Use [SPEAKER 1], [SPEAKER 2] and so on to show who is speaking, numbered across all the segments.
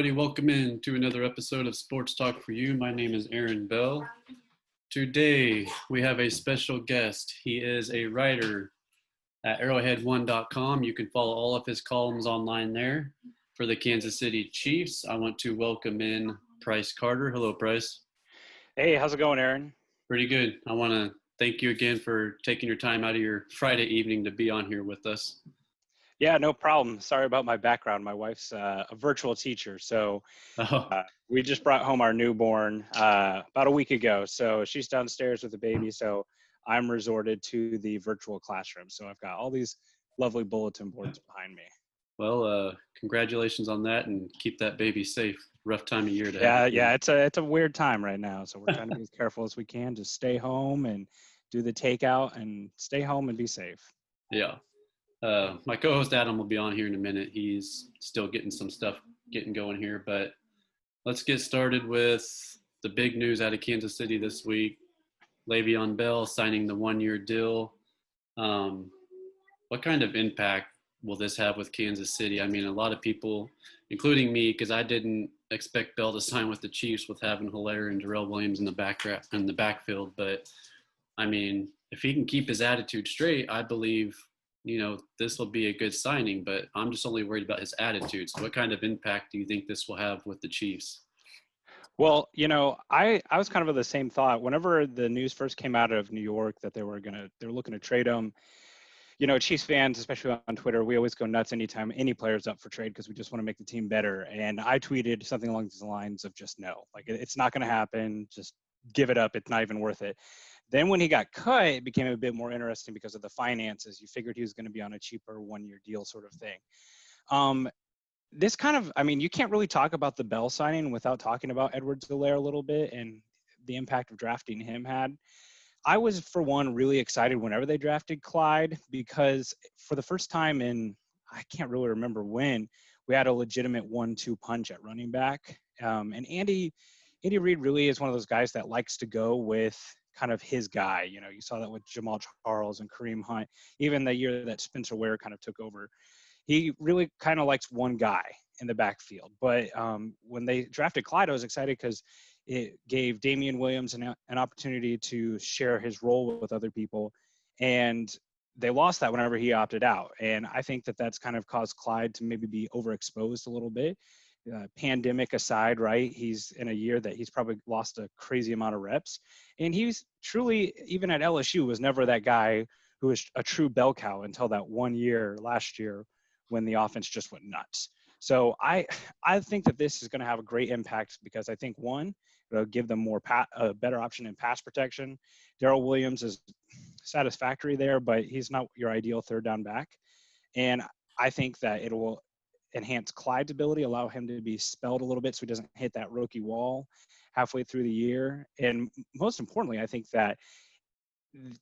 [SPEAKER 1] everybody. Welcome in to another episode of Sports Talk for You. My name is Aaron Bell. Today, we have a special guest. He is a writer at arrowhead1.com. You can follow all of his columns online there for the Kansas City Chiefs. I want to welcome in Price Carter. Hello, Price.
[SPEAKER 2] Hey, how's it going, Aaron?
[SPEAKER 1] Pretty good. I want to thank you again for taking your time out of your Friday evening to be on here with us.
[SPEAKER 2] Yeah, no problem. Sorry about my background. My wife's a virtual teacher, so we just brought home our newborn about a week ago. So she's downstairs with the baby, so I'm resorted to the virtual classroom. So I've got all these lovely bulletin boards behind me.
[SPEAKER 1] Well, congratulations on that, and keep that baby safe. Rough time of year to have.
[SPEAKER 2] Yeah, it's a weird time right now, so we're trying to be as careful as we can. Just stay home and do the takeout, and stay home and be safe.
[SPEAKER 1] Yeah. My co-host Adam will be on here in a minute. He's still getting some stuff getting going here, but let's get started with the big news out of Kansas City this week. LeVeon Bell signing the one-year deal. What kind of impact will this have with Kansas City? I mean, a lot of people, including me, because I didn't expect Bell to sign with the Chiefs with having Hilaire and Darrell Williams in the backfield. But I mean, if he can keep his attitude straight, I believe this will be a good signing, but I'm just only worried about his attitude. So what kind of impact do you think this will have with the Chiefs?
[SPEAKER 2] Well, I was kind of of the same thought. Whenever the news first came out of New York that they were looking to trade him, Chiefs fans, especially on Twitter, we always go nuts anytime any player's up for trade because we just want to make the team better. And I tweeted something along these lines of just no, like it's not going to happen. Just give it up. It's not even worth it. Then when he got cut, it became a bit more interesting because of the finances. You figured he was going to be on a cheaper one-year deal sort of thing. This kind of, you can't really talk about the Bell signing without talking about Edwards-Helaire a little bit and the impact of drafting him had. I was, for one, really excited whenever they drafted Clyde because for the first time in, I can't really remember when, we had a legitimate 1-2 punch at running back. And Andy Reid really is one of those guys that likes to go with kind of his guy. You saw that with Jamal Charles and Kareem Hunt, even the year that Spencer Ware kind of took over. He really kind of likes one guy in the backfield. But when they drafted Clyde, I was excited because it gave Damian Williams an opportunity to share his role with other people. And they lost that whenever he opted out. And I think that that's kind of caused Clyde to maybe be overexposed a little bit. Pandemic aside, right? He's in a year that he's probably lost a crazy amount of reps. And he's truly, even at LSU, was never that guy who was a true bell cow until that 1 year last year when the offense just went nuts. So I think that this is going to have a great impact because I think, one, it'll give them a better option in pass protection. Darrell Williams is satisfactory there, but he's not your ideal third down back. And I think that it will enhance Clyde's ability, allow him to be spelled a little bit so he doesn't hit that rookie wall halfway through the year. And most importantly, I think that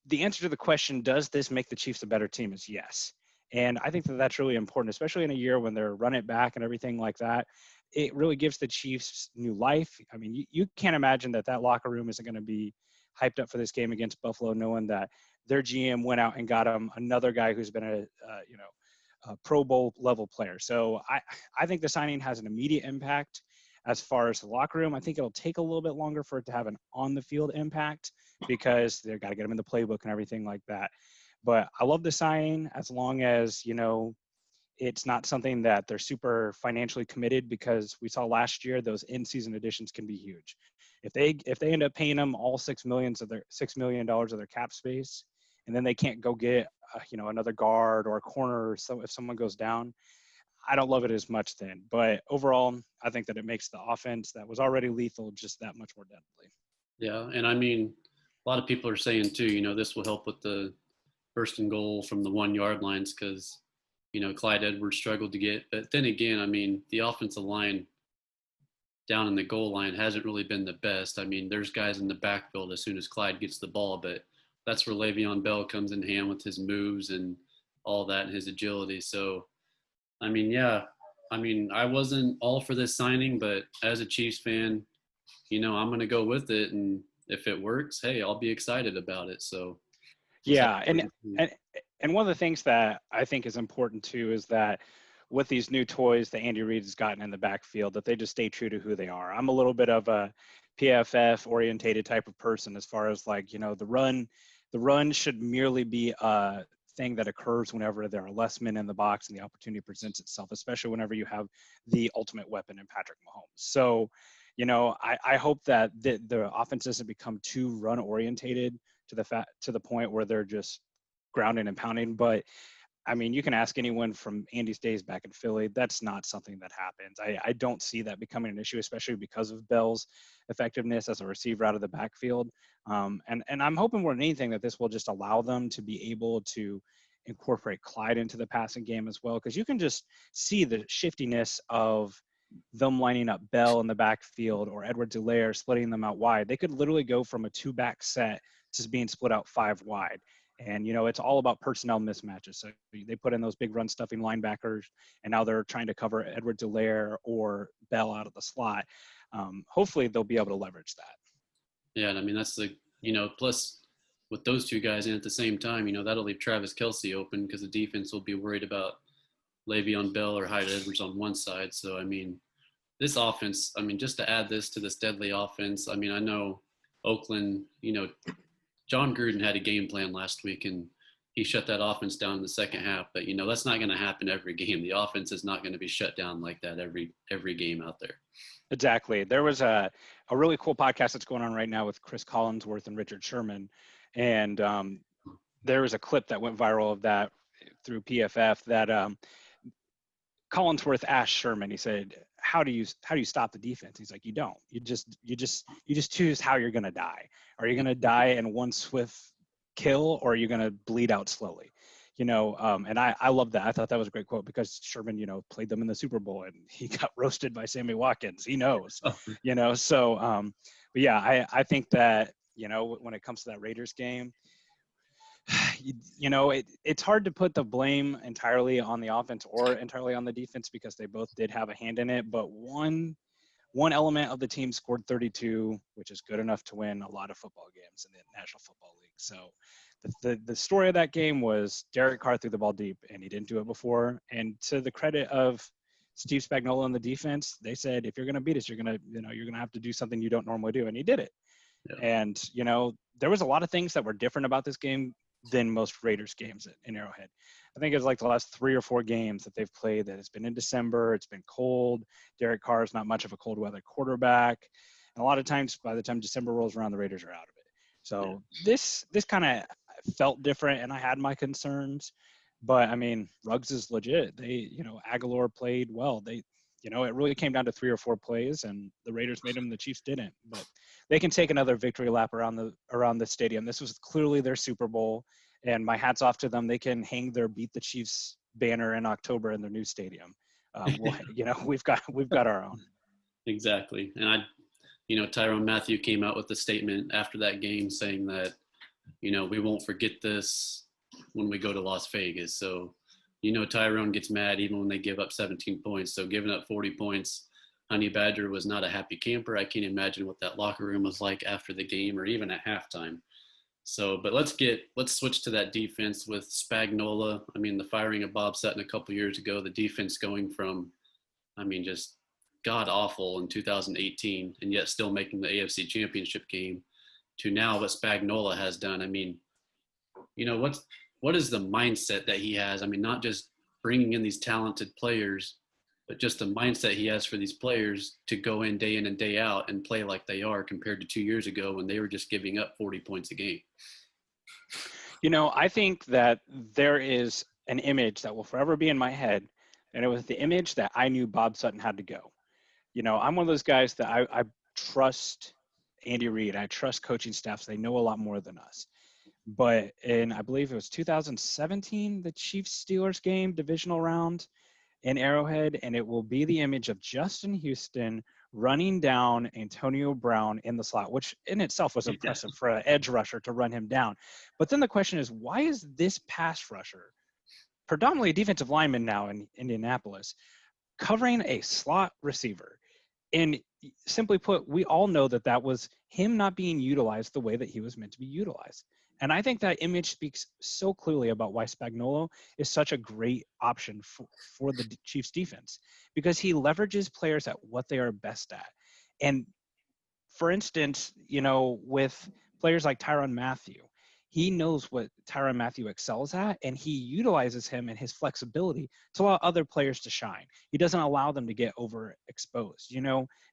[SPEAKER 2] the answer to the question, does this make the Chiefs a better team, is yes. And I think that that's really important, especially in a year when they're run it back and everything like that. It really gives the Chiefs new life. I mean, you can't imagine that locker room isn't going to be hyped up for this game against Buffalo, knowing that their GM went out and got him another guy who's been a Pro Bowl level player. So I think the signing has an immediate impact as far as the locker room. I think it'll take a little bit longer for it to have an on the field impact because they've got to get him in the playbook and everything like that. But I love the signing as long as, it's not something that they're super financially committed, because we saw last year those in-season additions can be huge. If they end up paying them all $6 million of their cap space, and then they can't go get another guard or a corner, so if someone goes down, I don't love it as much then. But overall, I think that it makes the offense that was already lethal just that much more deadly.
[SPEAKER 1] Yeah, and I mean, a lot of people are saying too, this will help with the first and goal from the 1 yard lines because, Clyde Edwards struggled to get. But then again, I mean, the offensive line down in the goal line hasn't really been the best. I mean, there's guys in the backfield as soon as Clyde gets the ball, but that's where LeVeon Bell comes in hand with his moves and all that and his agility. So, I mean, yeah, I wasn't all for this signing, but as a Chiefs fan, I'm going to go with it. And if it works, hey, I'll be excited about it. So,
[SPEAKER 2] yeah. And one of the things that I think is important too is that with these new toys that Andy Reid has gotten in the backfield, that they just stay true to who they are. I'm a little bit of a PFF orientated type of person as far as like, the run should merely be a thing that occurs whenever there are less men in the box and the opportunity presents itself, especially whenever you have the ultimate weapon in Patrick Mahomes. So, I hope that the offense doesn't become too run orientated to the point where they're just grounding and pounding. But I mean, you can ask anyone from Andy's days back in Philly. That's not something that happens. I don't see that becoming an issue, especially because of Bell's effectiveness as a receiver out of the backfield. And I'm hoping more than anything that this will just allow them to be able to incorporate Clyde into the passing game as well, because you can just see the shiftiness of them lining up Bell in the backfield or Edwards-Helaire splitting them out wide. They could literally go from a two-back set to being split out five wide. And, it's all about personnel mismatches. So they put in those big run stuffing linebackers, and now they're trying to cover Edwards-Helaire or Bell out of the slot. Hopefully they'll be able to leverage that.
[SPEAKER 1] Yeah, and I mean, that's plus with those two guys in at the same time, that'll leave Travis Kelce open because the defense will be worried about LeVeon Bell or Hyde Edwards on one side. So, I mean, this offense, just to add this to this deadly offense, I know Oakland, John Gruden had a game plan last week, and he shut that offense down in the second half. But, that's not going to happen every game. The offense is not going to be shut down like that every game out there.
[SPEAKER 2] Exactly. There was a really cool podcast that's going on right now with Chris Collinsworth and Richard Sherman. And there was a clip that went viral of that through PFF that Collinsworth asked Sherman, he said, how do you stop the defense? He's like, you don't. You just choose how you're going to die. Are you going to die in one swift kill, or are you going to bleed out slowly? And I love that. I thought that was a great quote because Sherman, played them in the Super Bowl and he got roasted by Sammy Watkins. He knows, so, but yeah, I think that, when it comes to that Raiders game, it's hard to put the blame entirely on the offense or entirely on the defense because they both did have a hand in it. But one element of the team scored 32, which is good enough to win a lot of football games in the National Football League. So the story of that game was Derek Carr threw the ball deep, and he didn't do it before. And to the credit of Steve Spagnuolo and the defense, they said, if you're going to beat us, you're going to have to do something you don't normally do. And he did it. Yeah. And, there was a lot of things that were different about this game than most Raiders games in Arrowhead. I think it was like the last 3 or 4 games that they've played that it's been in December. It's been cold. Derek Carr is not much of a cold weather quarterback. And a lot of times by the time December rolls around, the Raiders are out of it. So this kind of felt different, and I had my concerns. But, Ruggs is legit. They, Aguilar played well. They, it really came down to 3 or 4 plays, and the Raiders made them, the Chiefs didn't. But they can take another victory lap around the stadium. This was clearly their Super Bowl, and my hat's off to them. They can hang their Beat the Chiefs banner in October in their new stadium. We've got our own.
[SPEAKER 1] Exactly. And Tyrann Mathieu came out with a statement after that game saying that, we won't forget this when we go to Las Vegas. So, Tyrone gets mad even when they give up 17 points. So giving up 40 points, Honey Badger was not a happy camper. I can't imagine what that locker room was like after the game or even at halftime. So, but let's switch to that defense with Spagnuolo. The firing of Bob Sutton a couple years ago, the defense going from, just god awful in 2018 and yet still making the AFC Championship game to now what Spagnuolo has done. What is the mindset that he has? Not just bringing in these talented players, but just the mindset he has for these players to go in and day out and play like they are compared to 2 years ago when they were just giving up 40 points a game.
[SPEAKER 2] I think that there is an image that will forever be in my head, and it was the image that I knew Bob Sutton had to go. I'm one of those guys that I trust Andy Reid. I trust coaching staffs. They know a lot more than us. But I believe it was 2017, the Chiefs-Steelers game, divisional round in Arrowhead, and it will be the image of Justin Houston running down Antonio Brown in the slot, which in itself was impressive for an edge rusher to run him down. But then the question is, why is this pass rusher, predominantly a defensive lineman now in Indianapolis, covering a slot receiver? And simply put, we all know that was him not being utilized the way that he was meant to be utilized. And I think that image speaks so clearly about why Spagnuolo is such a great option for the Chiefs defense, because he leverages players at what they are best at. And for instance, with players like Tyrann Mathieu, he knows what Tyrann Mathieu excels at, and he utilizes him and his flexibility to allow other players to shine. He doesn't allow them to get overexposed.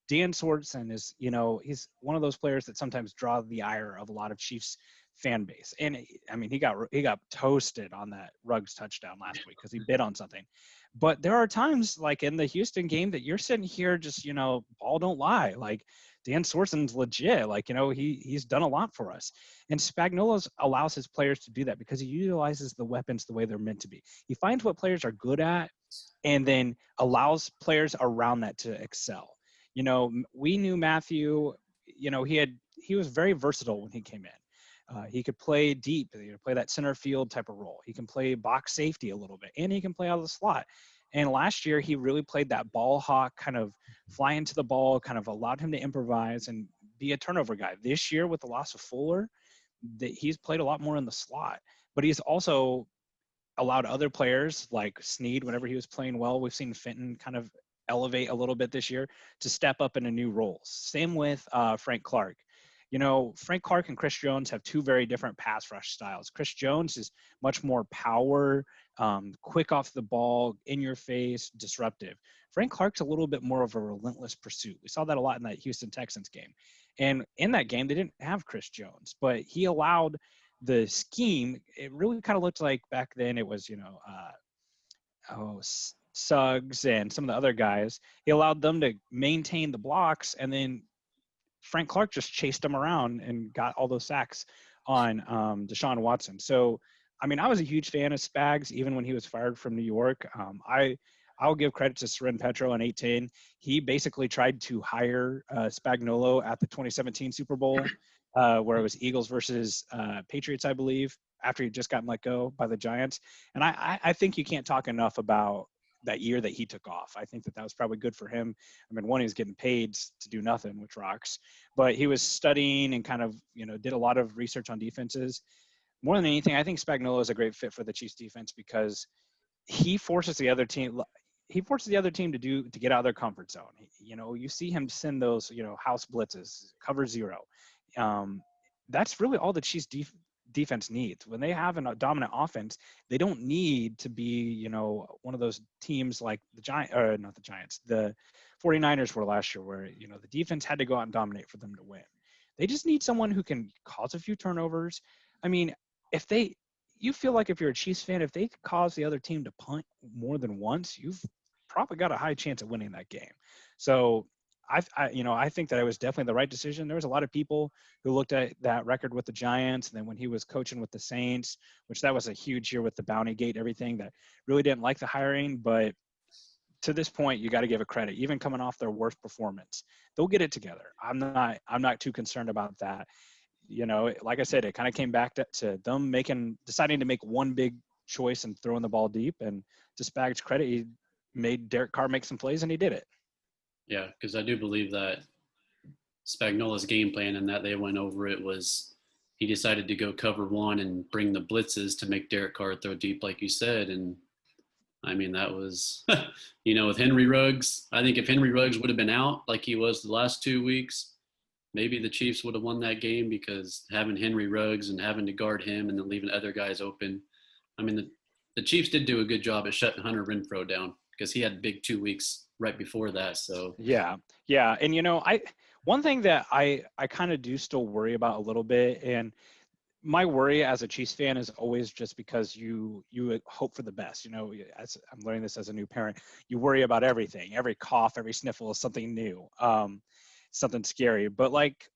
[SPEAKER 2] Dan Swartzen is, he's one of those players that sometimes draw the ire of a lot of Chiefs fan base. And I mean, he got toasted on that Ruggs touchdown last week because he bid on something. But there are times like in the Houston game that you're sitting here just, ball don't lie. Like Dan Swartzen's legit. Like, he's done a lot for us. And Spagnuolo allows his players to do that because he utilizes the weapons the way they're meant to be. He finds what players are good at and then allows players around that to excel. We knew Mathieu, he was very versatile when he came in. He could play deep, play that center field type of role. He can play box safety a little bit, and he can play out of the slot. And last year, he really played that ball hawk, kind of fly into the ball, kind of allowed him to improvise and be a turnover guy. This year, with the loss of Fuller, he's played a lot more in the slot, but he's also allowed other players like Snead, whenever he was playing well. We've seen Fenton kind of elevate a little bit this year to step up into new roles. Same with Frank Clark. Frank Clark and Chris Jones have two very different pass rush styles. Chris Jones is much more power, quick off the ball, in your face, disruptive. Frank Clark's a little bit more of a relentless pursuit. We saw that a lot in that Houston Texans game. And in that game, they didn't have Chris Jones, but he allowed the scheme. It really kind of looked like back then it was, Suggs and some of the other guys. He allowed them to maintain the blocks, and then Frank Clark just chased him around and got all those sacks on Deshaun Watson. So, I mean, I was a huge fan of Spags even when he was fired from New York. I'll give credit to Seren Petro on 810. He basically tried to hire Spagnuolo at the 2017 Super Bowl, where it was Eagles versus Patriots, I believe, after he just gotten let go by the Giants. And I think you can't talk enough about that year that he took off. I think that was probably good for him. I mean, one, he was getting paid to do nothing, which rocks, but he was studying and kind of, did a lot of research on defenses. More than anything, I think Spagnuolo is a great fit for the Chiefs defense because he forces the other team to get out of their comfort zone. You see him send those, house blitzes, cover zero. That's really all the Chiefs defense needs. When they have a dominant offense, they don't need to be, one of those teams like the 49ers were last year where, the defense had to go out and dominate for them to win. They just need someone who can cause a few turnovers. I mean, you feel like if you're a Chiefs fan, if they cause the other team to punt more than once, you've probably got a high chance of winning that game. So I think that it was definitely the right decision. There was a lot of people who looked at that record with the Giants, and then when he was coaching with the Saints, which that was a huge year with the Bounty Gate, everything, that really didn't like the hiring. But to this point, you got to give it credit. Even coming off their worst performance, they'll get it together. I'm not too concerned about that. Like I said, it kind of came back to them deciding to make one big choice and throwing the ball deep. And to Spag's credit, he made Derek Carr make some plays, and he did it.
[SPEAKER 1] Yeah, because I do believe that Spagnuolo's game plan and that they went over it was he decided to go cover one and bring the blitzes to make Derek Carr throw deep, like you said. And I mean, that was, with Henry Ruggs, I think if Henry Ruggs would have been out like he was the last 2 weeks, maybe the Chiefs would have won that game because having Henry Ruggs and having to guard him and then leaving other guys open. I mean, the Chiefs did do a good job at shutting Hunter Renfrow down because he had big 2 weeks right before that. So
[SPEAKER 2] yeah. And one thing that I kind of do still worry about a little bit, and my worry as a Chiefs fan is always just because you hope for the best. As I'm learning this as a new parent, you worry about everything. Every cough, every sniffle is something new, something scary. But like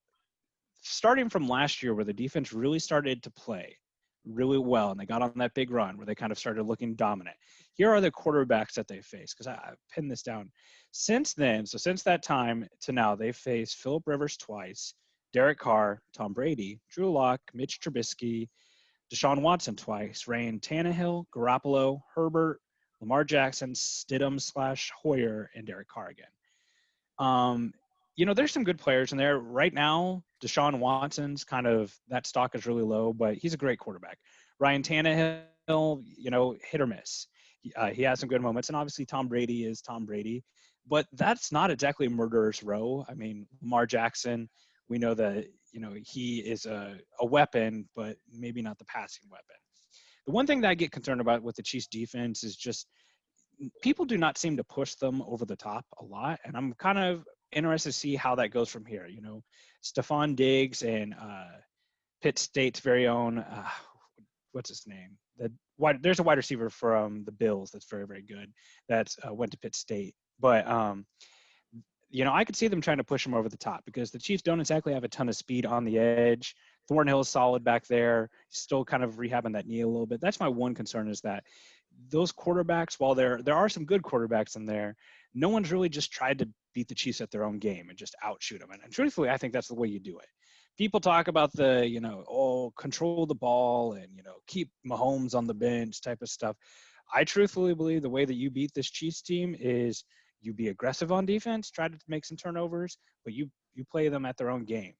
[SPEAKER 2] starting from last year, where the defense really started to play really well, and they got on that big run where they kind of started looking dominant. Here are the quarterbacks that they faced, because I pinned this down. Since then, so since that time to now, they faced Phillip Rivers twice, Derek Carr, Tom Brady, Drew Lock, Mitch Trubisky, Deshaun Watson twice, Ryan Tannehill, Garoppolo, Herbert, Lamar Jackson, Stidham / Hoyer, and Derek Carr again. there's some good players in there right now. Deshaun Watson's kind of that stock is really low, but he's a great quarterback. Ryan Tannehill, hit or miss. He has some good moments, and obviously Tom Brady is Tom Brady, but that's not exactly a murderer's row. I mean, Lamar Jackson, we know that he is a weapon, but maybe not the passing weapon. The one thing that I get concerned about with the Chiefs defense is just people do not seem to push them over the top a lot, and I'm kind of interested to see how that goes from here. Stephon Diggs and Pitt State's very own what's his name? There's a wide receiver from the Bills that's very very good that went to Pitt State, but I could see them trying to push him over the top because the Chiefs don't exactly have a ton of speed on the edge. Thornhill's solid back there, still kind of rehabbing that knee a little bit. That's my one concern is that those quarterbacks, while there are some good quarterbacks in there, no one's really just tried to beat the Chiefs at their own game and just outshoot them. And truthfully, I think that's the way you do it. People talk about control the ball and, keep Mahomes on the bench type of stuff. I truthfully believe the way that you beat this Chiefs team is you be aggressive on defense, try to make some turnovers, but you play them at their own game.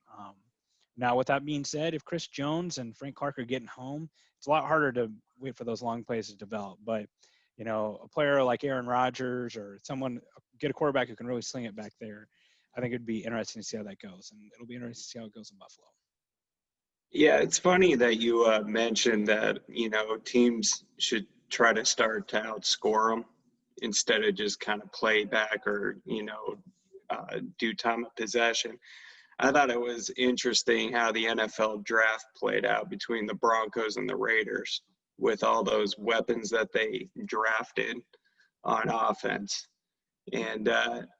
[SPEAKER 2] Now, with that being said, if Chris Jones and Frank Clark are getting home, it's a lot harder to wait for those long plays to develop. But, a player like Aaron Rodgers or someone, get a quarterback who can really sling it back there, I think it'd be interesting to see how that goes. And it'll be interesting to see how it goes in Buffalo.
[SPEAKER 3] Yeah, it's funny that you mentioned that, teams should try to start to outscore them instead of just kind of play back or, do time of possession. I thought it was interesting how the NFL draft played out between the Broncos and the Raiders with all those weapons that they drafted on offense. And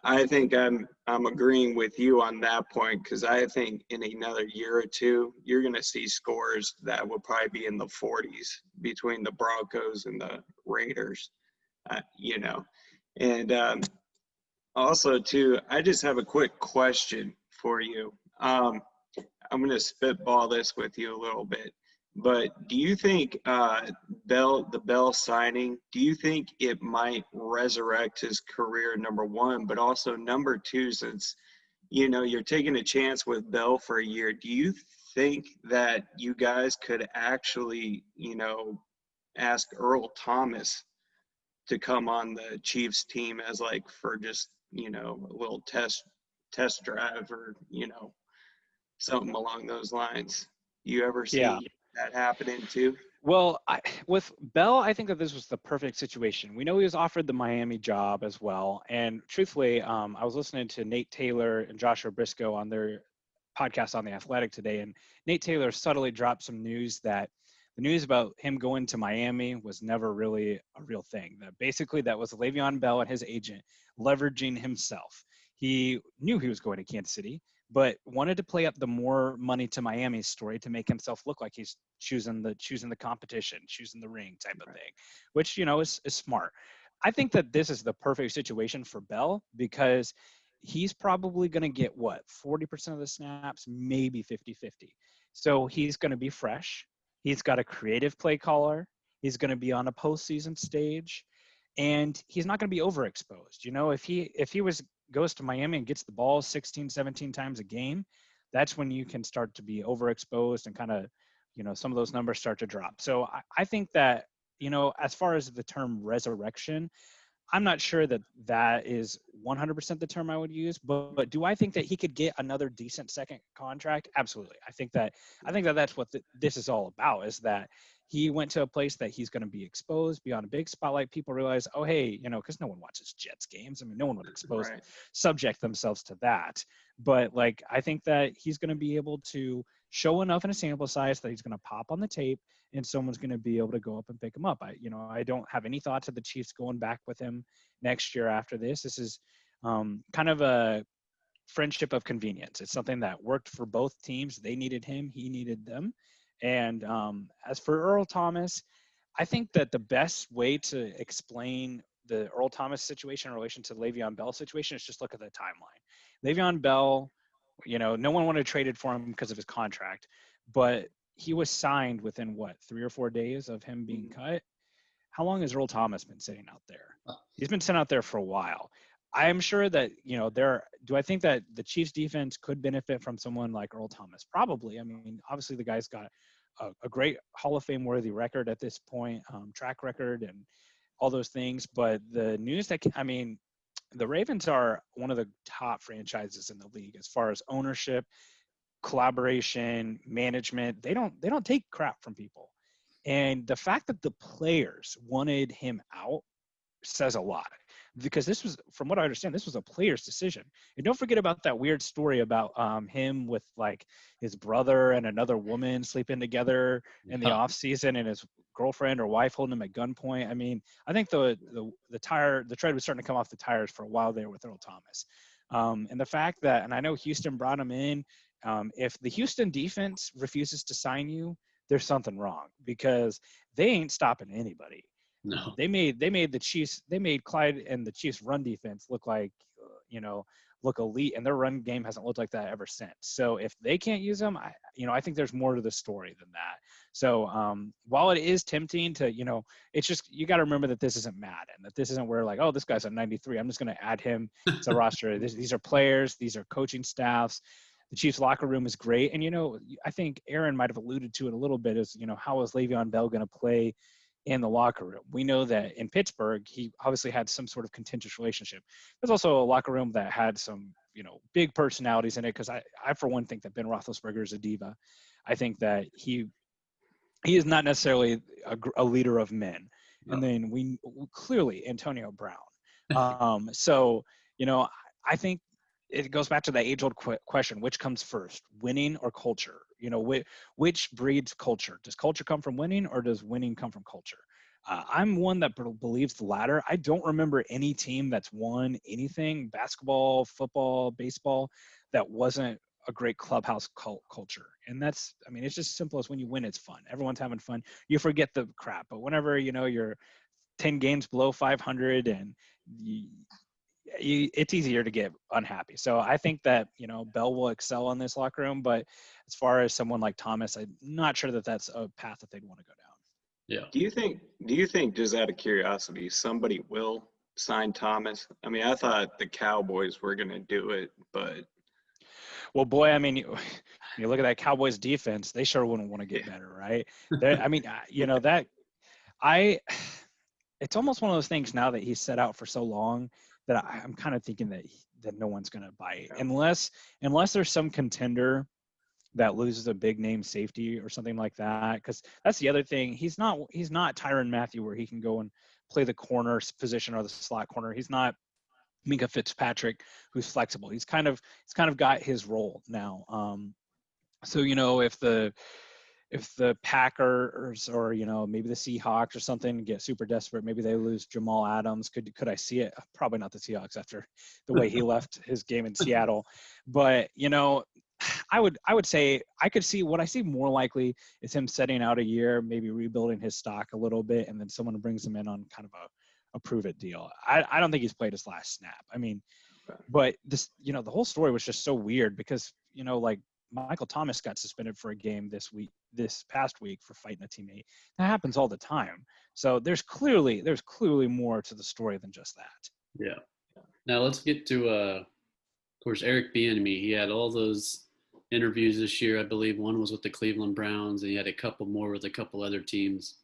[SPEAKER 3] I think I'm agreeing with you on that point because I think in another year or two, you're going to see scores that will probably be in the 40s between the Broncos and the Raiders, And also, too, I just have a quick question for you. I'm going to spitball this with you a little bit. But do you think the Bell signing, do you think it might resurrect his career, number one, but also number two, since, you're taking a chance with Bell for a year, do you think that you guys could actually, ask Earl Thomas to come on the Chiefs team as for just, a little test drive or, something along those lines? You ever
[SPEAKER 2] Yeah.
[SPEAKER 3] see that happening too?
[SPEAKER 2] Well, with Bell, I think that this was the perfect situation. We know he was offered the Miami job as well. And truthfully, I was listening to Nate Taylor and Joshua Briscoe on their podcast on The Athletic today. And Nate Taylor subtly dropped some news that the news about him going to Miami was never really a real thing. That basically that was Le'Veon Bell and his agent leveraging himself. He knew he was going to Kansas City, but wanted to play up the more money to Miami story to make himself look like he's choosing the competition, choosing the ring type of thing, which, is smart. I think that this is the perfect situation for Bell because he's probably going to get 40% of the snaps, maybe 50-50. So he's going to be fresh. He's got a creative play caller. He's going to be on a postseason stage, and he's not going to be overexposed. If he goes to Miami and gets the ball 16, 17 times a game, that's when you can start to be overexposed and kind of, some of those numbers start to drop. So I think that, as far as the term resurrection, I'm not sure that is 100% the term I would use, but do I think that he could get another decent second contract? Absolutely. I think that that's what this is all about, is that he went to a place that he's going to be exposed, be on a big spotlight. People realize, oh, hey, because no one watches Jets games. I mean, no one would subject themselves to that. But I think that he's going to be able to show enough in a sample size that he's going to pop on the tape and someone's going to be able to go up and pick him up. I don't have any thoughts of the Chiefs going back with him next year after this. This is kind of a friendship of convenience. It's something that worked for both teams. They needed him. He needed them. And as for Earl Thomas, I think that the best way to explain the Earl Thomas situation in relation to the Le'Veon Bell situation is just look at the timeline. Le'Veon Bell, no one wanted to trade it for him because of his contract, but he was signed within 3 or 4 days of him being cut. How long has Earl Thomas been sitting out there? He's been sitting out there for a while. I'm sure that, do I think that the Chiefs defense could benefit from someone like Earl Thomas? Probably. I mean, obviously the guy's got a great Hall of Fame worthy record at this point, track record and all those things. But the news the Ravens are one of the top franchises in the league as far as ownership, collaboration, management. They don't take crap from people. And the fact that the players wanted him out says a lot, because this was, from what I understand, this was a player's decision. And don't forget about that weird story about him with like his brother and another woman sleeping together in the off season, and his girlfriend or wife holding him at gunpoint. I mean, I think the tread was starting to come off the tires for a while there with Earl Thomas. And the fact that, and I know Houston brought him in, if the Houston defense refuses to sign you, there's something wrong, because they ain't stopping anybody.
[SPEAKER 1] No.
[SPEAKER 2] They made the Chiefs, they made Clyde and the Chiefs run defense look like, look elite, and their run game hasn't looked like that ever since. So if they can't use them, I think there's more to the story than that. So while it is tempting to, it's just, you got to remember that this isn't Madden, that this isn't where like, oh, this guy's a 93, I'm just going to add him to roster. These are players, these are coaching staffs. The Chiefs locker room is great. And, I think Aaron might have alluded to it a little bit, is, how is Le'Veon Bell going to play in the locker room? We know that in Pittsburgh, he obviously had some sort of contentious relationship. There's also a locker room that had some, big personalities in it, because I for one think that Ben Roethlisberger is a diva. I think that he is not necessarily a leader of men. No. And then we clearly Antonio Brown. So, I think it goes back to that age-old question: which comes first, winning or culture? Which breeds culture? Does culture come from winning, or does winning come from culture? I'm one that believes the latter. I don't remember any team that's won anything, basketball, football, baseball, that wasn't a great clubhouse culture. And that's, it's just simple as when you win, it's fun. Everyone's having fun. You forget the crap. But whenever, you're 10 games below 500 and it's easier to get unhappy. So I think that, Bell will excel in this locker room, but as far as someone like Thomas, I'm not sure that that's a path that they'd want to go down.
[SPEAKER 1] Yeah.
[SPEAKER 3] Do you think, just out of curiosity, somebody will sign Thomas? I thought the Cowboys were going to do it, but.
[SPEAKER 2] Well, boy, you look at that Cowboys defense, they sure wouldn't want to get better, right? It's almost one of those things now that he's set out for so long that I'm kind of thinking that no one's going to buy it, unless there's some contender that loses a big name safety or something like that. Because that's the other thing. He's not Tyrann Mathieu, where he can go and play the corner position or the slot corner. He's not Minka Fitzpatrick, who's flexible. He's kind of got his role now. So if the Packers or maybe the Seahawks or something get super desperate, maybe they lose Jamal Adams. Could I see it? Probably not the Seahawks after the way he left his game in Seattle. But I would say I could see, what I see more likely is him setting out a year, maybe rebuilding his stock a little bit, and then someone brings him in on kind of a prove it deal. I don't think he's played his last snap. But this, the whole story was just so weird because, like Michael Thomas got suspended for a game this past week for fighting a teammate. That happens all the time. So there's clearly more to the story than just that.
[SPEAKER 1] Yeah. Now let's get to, of course, Eric Bieniemy. He had all those interviews this year. I believe one was with the Cleveland Browns, and he had a couple more with a couple other teams.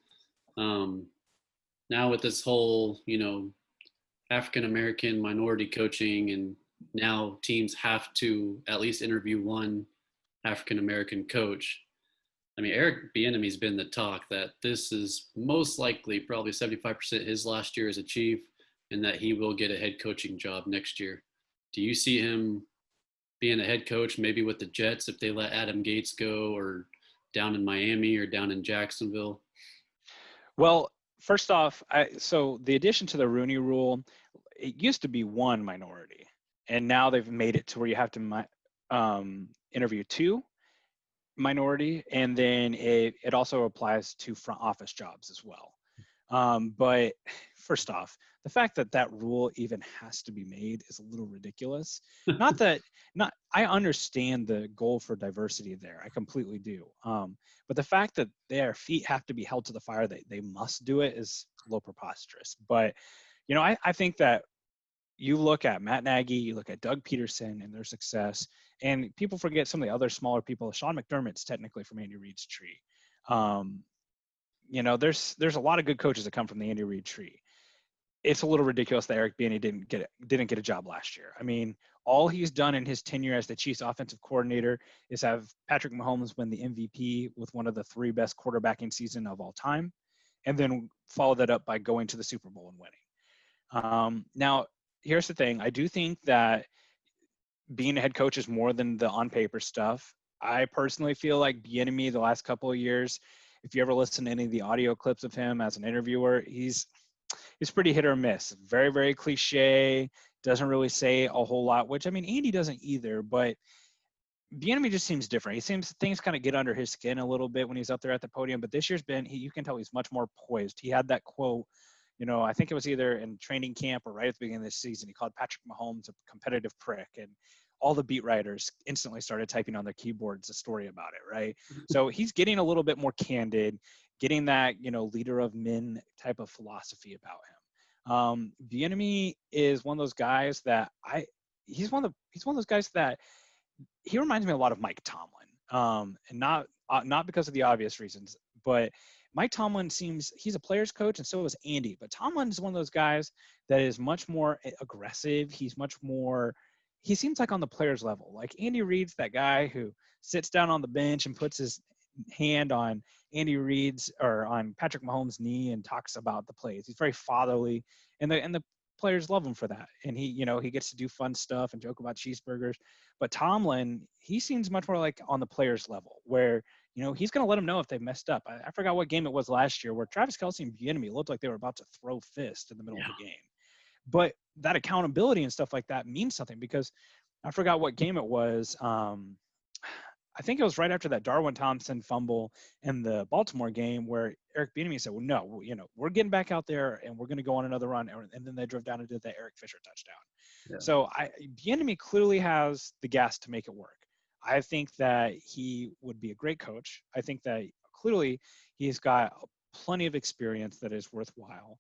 [SPEAKER 1] Now with this whole, African-American minority coaching, and now teams have to at least interview one African-American coach. Eric Bieniemy's been the talk that this is most likely probably 75% his last year as a Chief, and that he will get a head coaching job next year. Do you see him being a head coach, maybe with the Jets if they let Adam Gates go, or down in Miami or down in Jacksonville?
[SPEAKER 2] Well, first off, so the addition to the Rooney Rule, it used to be one minority, and now they've made it to where you have to interview two minority, and then it also applies to front office jobs as well. But first off, the fact that rule even has to be made is a little ridiculous. I understand the goal for diversity there. I completely do. But the fact that their feet have to be held to the fire, that they must do it, is a little preposterous. But, I think that you look at Matt Nagy, you look at Doug Peterson and their success, and people forget some of the other smaller people. Sean McDermott's technically from Andy Reid's tree. There's a lot of good coaches that come from the Andy Reid tree. It's a little ridiculous that Eric Bieniemy didn't get a job last year. I mean, all he's done in his tenure as the Chiefs offensive coordinator is have Patrick Mahomes win the MVP with one of the 3 best quarterbacking season of all time, and then follow that up by going to the Super Bowl and winning. Now, here's the thing. I do think that being a head coach is more than the on paper stuff. I personally feel like Bieniemy the last couple of years, if you ever listen to any of the audio clips of him as an interviewer, he's pretty hit or miss. Very, very cliche. Doesn't really say a whole lot, which I mean, Andy doesn't either, but Bieniemy just seems different. He seems things kind of get under his skin a little bit when he's up there at the podium, but this year's you can tell he's much more poised. He had that quote, I think it was either in training camp or right at the beginning of the season. He called Patrick Mahomes a competitive prick, and all the beat writers instantly started typing on their keyboards a story about it, right? So he's getting a little bit more candid, getting that, leader of men type of philosophy about him. Bieniemy is one of those guys that he's one of those guys that he reminds me a lot of Mike Tomlin, and not because of the obvious reasons, but Mike Tomlin he's a player's coach, and so is Andy. But Tomlin is one of those guys that is much more aggressive. He seems like on the player's level. Like Andy Reid's that guy who sits down on the bench and puts his hand on Andy Reid's or on Patrick Mahomes' knee and talks about the plays. He's very fatherly, and the players love him for that. And he gets to do fun stuff and joke about cheeseburgers. But Tomlin, he seems much more like on the players' level, where he's going to let them know if they've messed up. I forgot what game it was last year where Travis Kelce and Bieniemy looked like they were about to throw fist in the middle of the game. But that accountability and stuff like that means something, because I forgot what game it was. I think it was right after that Darwin Thompson fumble in the Baltimore game where Eric Bieniemy said, well, no, we're getting back out there and we're going to go on another run. And then they drove down and did that Eric Fisher touchdown. Yeah. So Bieniemy clearly has the gas to make it work. I think that he would be a great coach. I think that clearly he's got plenty of experience that is worthwhile.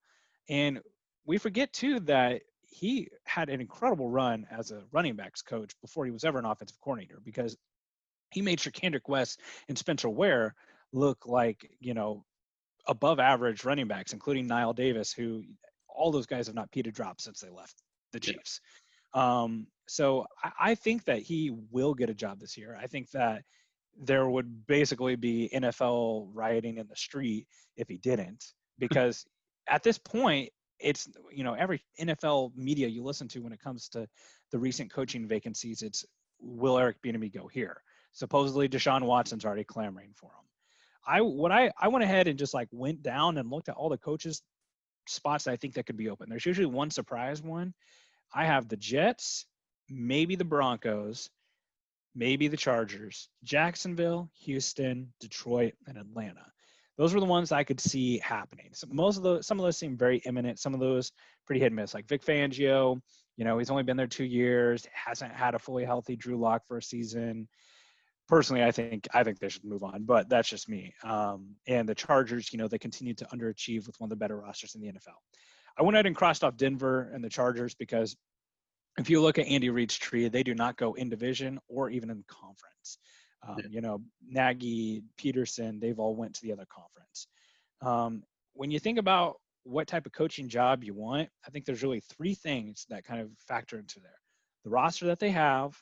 [SPEAKER 2] And we forget, too, that he had an incredible run as a running backs coach before he was ever an offensive coordinator, because he made sure Kendrick West and Spencer Ware look like, above average running backs, including Niall Davis, who all those guys have not peed a drop since they left the Chiefs. So I think that he will get a job this year. I think that there would basically be NFL rioting in the street if he didn't, because at this point, it's, every NFL media you listen to when it comes to the recent coaching vacancies, it's, will Eric Bieniemy go here? Supposedly Deshaun Watson's already clamoring for him. I went ahead and just went down and looked at all the coaches spots that I think that could be open. There's usually one surprise one. I have the Jets, maybe the Broncos, maybe the Chargers, Jacksonville, Houston, Detroit, and Atlanta. Those were the ones I could see happening. So some of those seem very imminent. Some of those pretty hit and miss. Like Vic Fangio, he's only been there 2 years, hasn't had a fully healthy Drew Lock for a season. Personally, I think they should move on, but that's just me. And the Chargers, they continue to underachieve with one of the better rosters in the NFL. I went ahead and crossed off Denver and the Chargers because if you look at Andy Reid's tree, they do not go in division or even in conference. Nagy, Peterson, they've all went to the other conference. When you think about what type of coaching job you want, I think there's really 3 things that kind of factor into there. The roster that they have,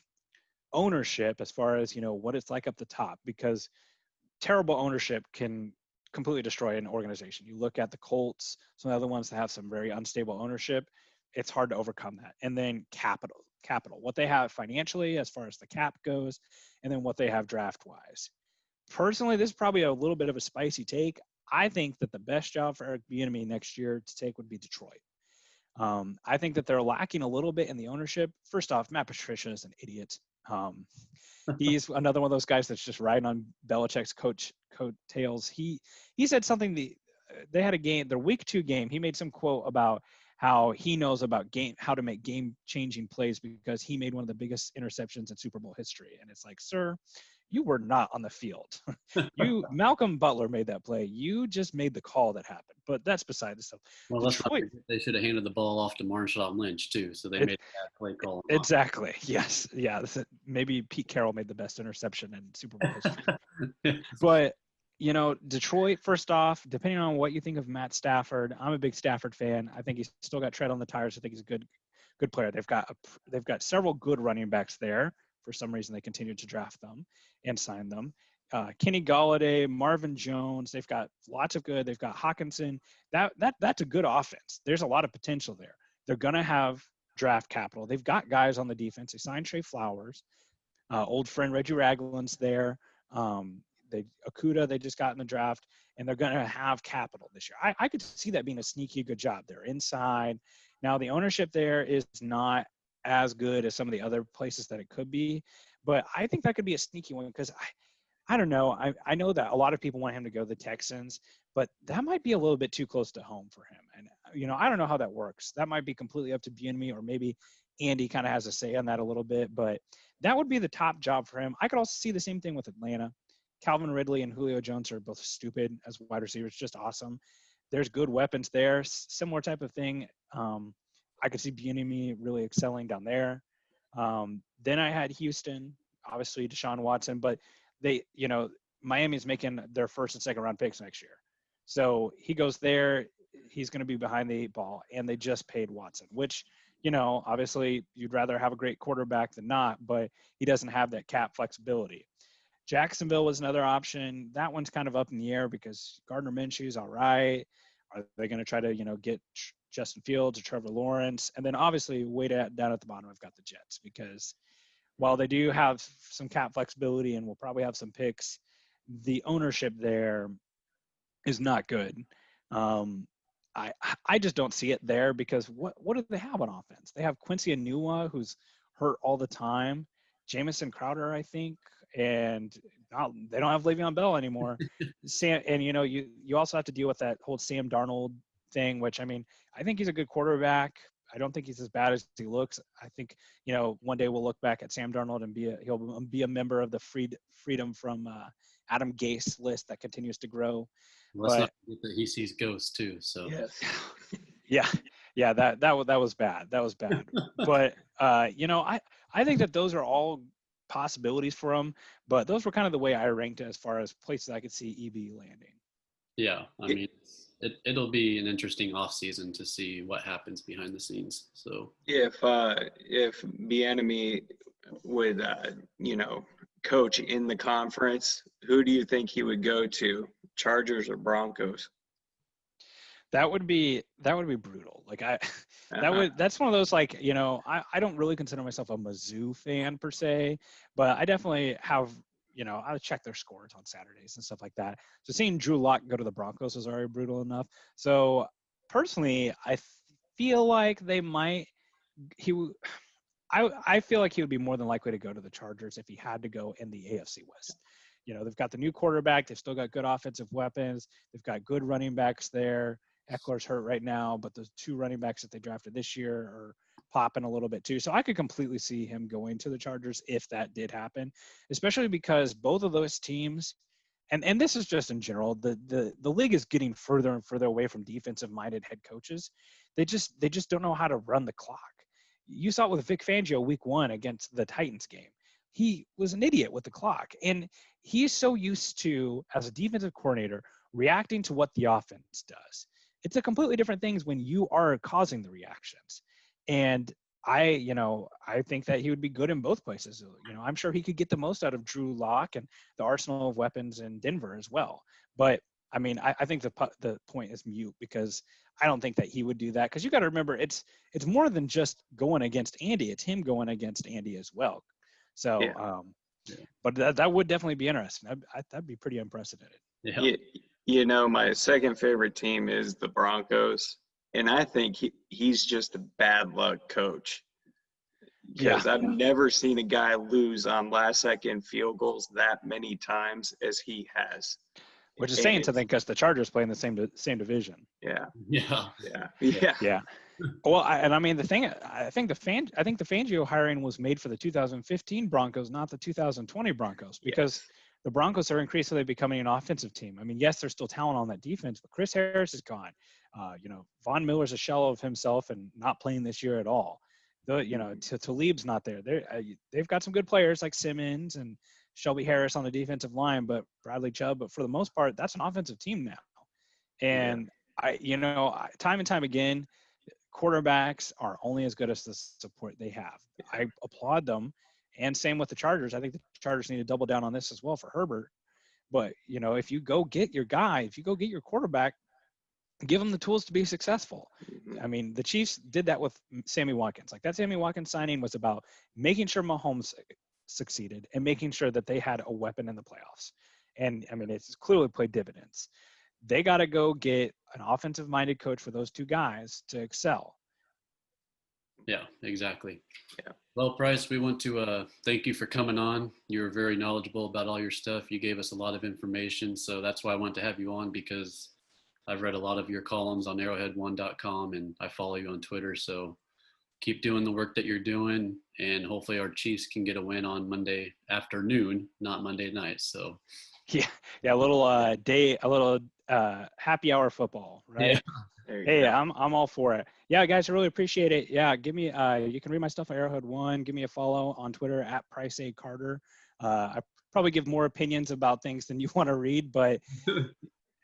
[SPEAKER 2] ownership as far as, what it's like up the top, because terrible ownership can completely destroy an organization. You look at the Colts, some of the other ones that have some very unstable ownership, it's hard to overcome that. And then capital, what they have financially as far as the cap goes, and then what they have draft-wise. Personally, this is probably a little bit of a spicy take. I think that the best job for Eric Bieniemy next year to take would be Detroit. I think that they're lacking a little bit in the ownership. First off, Matt Patricia is an idiot. He's another one of those guys that's just riding on Belichick's coattails. He said something. They had a game, their week 2 game. He made some quote about how he knows about how to make game-changing plays because he made one of the biggest interceptions in Super Bowl history. And it's like, sir, you were not on the field. Malcolm Butler made that play. You just made the call that happened. But that's beside the stuff.
[SPEAKER 1] Well,
[SPEAKER 2] Detroit,
[SPEAKER 1] they should have handed the ball off to Marshawn Lynch too, so they made a bad play call.
[SPEAKER 2] Exactly. Yes. Yeah. Maybe Pete Carroll made the best interception in Super Bowl history. But Detroit, first off, depending on what you think of Matt Stafford, I'm a big Stafford fan. I think he's still got tread on the tires. I think he's a good player. They've got several good running backs there. For some reason, they continue to draft them and sign them. Kenny Golladay, Marvin Jones. They've got lots of good. They've got Hawkinson. That's a good offense. There's a lot of potential there. They're gonna have draft capital. They've got guys on the defense. They signed Trey Flowers. Old friend Reggie Ragland's there. Okuda they just got in the draft, and they're going to have capital this year. I could see that being a sneaky good job. They're inside. Now, the ownership there is not as good as some of the other places that it could be, but I think that could be a sneaky one because I don't know. I know that a lot of people want him to go to the Texans, but that might be a little bit too close to home for him. And, I don't know how that works. That might be completely up to Bieniemy, or maybe Andy kind of has a say on that a little bit, but that would be the top job for him. I could also see the same thing with Atlanta. Calvin Ridley and Julio Jones are both stupid as wide receivers, just awesome. There's good weapons there, similar type of thing. I could see Bieniemy really excelling down there. Then I had Houston, obviously Deshaun Watson, but Miami's making their first and second round picks next year. So he goes there, he's going to be behind the 8 ball, and they just paid Watson, which, obviously you'd rather have a great quarterback than not, but he doesn't have that cap flexibility. Jacksonville was another option. That one's kind of up in the air because Gardner Minshew's all right. Are they going to try to, get Justin Fields or Trevor Lawrence? And then obviously way down at the bottom, I've got the Jets because while they do have some cap flexibility and will probably have some picks, the ownership there is not good. I just don't see it there because what do they have on offense? They have Quincy Enunwa, who's hurt all the time. Jamison Crowder, I think, and they don't have Le'Veon Bell anymore. You also have to deal with that whole Sam Darnold thing, which I think he's a good quarterback. I don't think he's as bad as he looks. I think one day we'll look back at Sam Darnold and he'll be a member of the freedom from Adam Gase list that continues to grow.
[SPEAKER 1] Let's not forget that he sees ghosts too. So
[SPEAKER 2] yes. yeah, that was bad. That was bad. But I think that those are all possibilities for him. But those were kind of the way I ranked it as far as places I could see EB landing.
[SPEAKER 1] Yeah, it'll be an interesting offseason to see what happens behind the scenes. So
[SPEAKER 3] if Bieniemy would coach in the conference, who do you think he would go to? Chargers or Broncos?
[SPEAKER 2] That would be brutal. Like that's one of those, like, I don't really consider myself a Mizzou fan per se, but I definitely have, I check their scores on Saturdays and stuff like that. So seeing Drew Lock go to the Broncos was already brutal enough. So personally, I feel like I feel like he would be more than likely to go to the Chargers if he had to go in the AFC West. They've got the new quarterback. They've still got good offensive weapons. They've got good running backs there. Eckler's hurt right now, but the 2 running backs that they drafted this year are popping a little bit too. So I could completely see him going to the Chargers if that did happen, especially because both of those teams, and this is just in general, the league is getting further and further away from defensive-minded head coaches. They just don't know how to run the clock. You saw it with Vic Fangio week 1 against the Titans game. He was an idiot with the clock, and he's so used to, as a defensive coordinator, reacting to what the offense does. It's a completely different thing when you are causing the reactions. And I think that he would be good in both places. I'm sure he could get the most out of Drew Lock and the arsenal of weapons in Denver as well. But I think the point is mute because I don't think that he would do that. Because you got to remember, it's more than just going against Andy. It's him going against Andy as well. So, but that would definitely be interesting. That'd be pretty unprecedented.
[SPEAKER 3] Yeah. My second favorite team is the Broncos, and I think he's just a bad luck coach. Because I've never seen a guy lose on last-second field goals that many times as he has.
[SPEAKER 2] Which is saying something because the Chargers play in the same division.
[SPEAKER 3] Yeah.
[SPEAKER 2] Yeah. Well, I mean, I think the Fangio hiring was made for the 2015 Broncos, not the 2020 Broncos, because
[SPEAKER 3] Yes.
[SPEAKER 2] the Broncos are increasingly becoming an offensive team. I mean, yes, there's still talent on that defense, but Chris Harris is gone. Von Miller's a shell of himself and not playing this year at all. Talib's not there. They've got some good players like Simmons and Shelby Harris on the defensive line, but Bradley Chubb. But for the most part, that's an offensive team now.
[SPEAKER 3] Yeah.
[SPEAKER 2] And time and time again, quarterbacks are only as good as the support they have. I applaud them. And same with the Chargers. I think the Chargers need to double down on this as well for Herbert. But, if you go get your guy, if you go get your quarterback, give them the tools to be successful. I mean, the Chiefs did that with Sammy Watkins. Like, that Sammy Watkins signing was about making sure Mahomes succeeded and making sure that they had a weapon in the playoffs. And, I mean, it's clearly played dividends. They got to go get an offensive-minded coach for those two guys to excel.
[SPEAKER 1] Yeah, exactly.
[SPEAKER 3] Yeah.
[SPEAKER 1] Well, Price, we want to thank you for coming on. You're very knowledgeable about all your stuff. You gave us a lot of information, so that's why I wanted to have you on, because I've read a lot of your columns on arrowhead1.com, and I follow you on Twitter. So keep doing the work that you're doing, and hopefully our Chiefs can get a win on Monday afternoon, not Monday night. So
[SPEAKER 2] yeah, a little happy hour football, right?
[SPEAKER 1] Yeah.
[SPEAKER 2] Hey, I'm all for it. Yeah, guys, I really appreciate it. Yeah, give me you can read my stuff on Arrowhead One. Give me a follow on Twitter at Price A Carter. I probably give more opinions about things than you want to read, but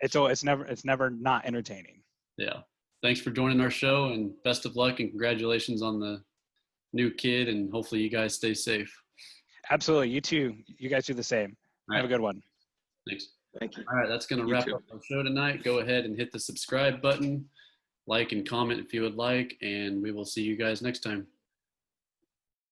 [SPEAKER 2] it's never not entertaining.
[SPEAKER 1] Yeah. Thanks for joining our show, and best of luck and congratulations on the new kid, and hopefully you guys stay safe.
[SPEAKER 2] Absolutely. You too. You guys do the same.
[SPEAKER 1] All
[SPEAKER 2] Have
[SPEAKER 1] right.
[SPEAKER 2] a good one.
[SPEAKER 1] Thanks.
[SPEAKER 3] Thank you.
[SPEAKER 1] All right, that's going to
[SPEAKER 3] You
[SPEAKER 1] wrap
[SPEAKER 3] too.
[SPEAKER 1] up our show tonight. Go ahead and hit the subscribe button, like and comment if you would like, and we will see you guys next time.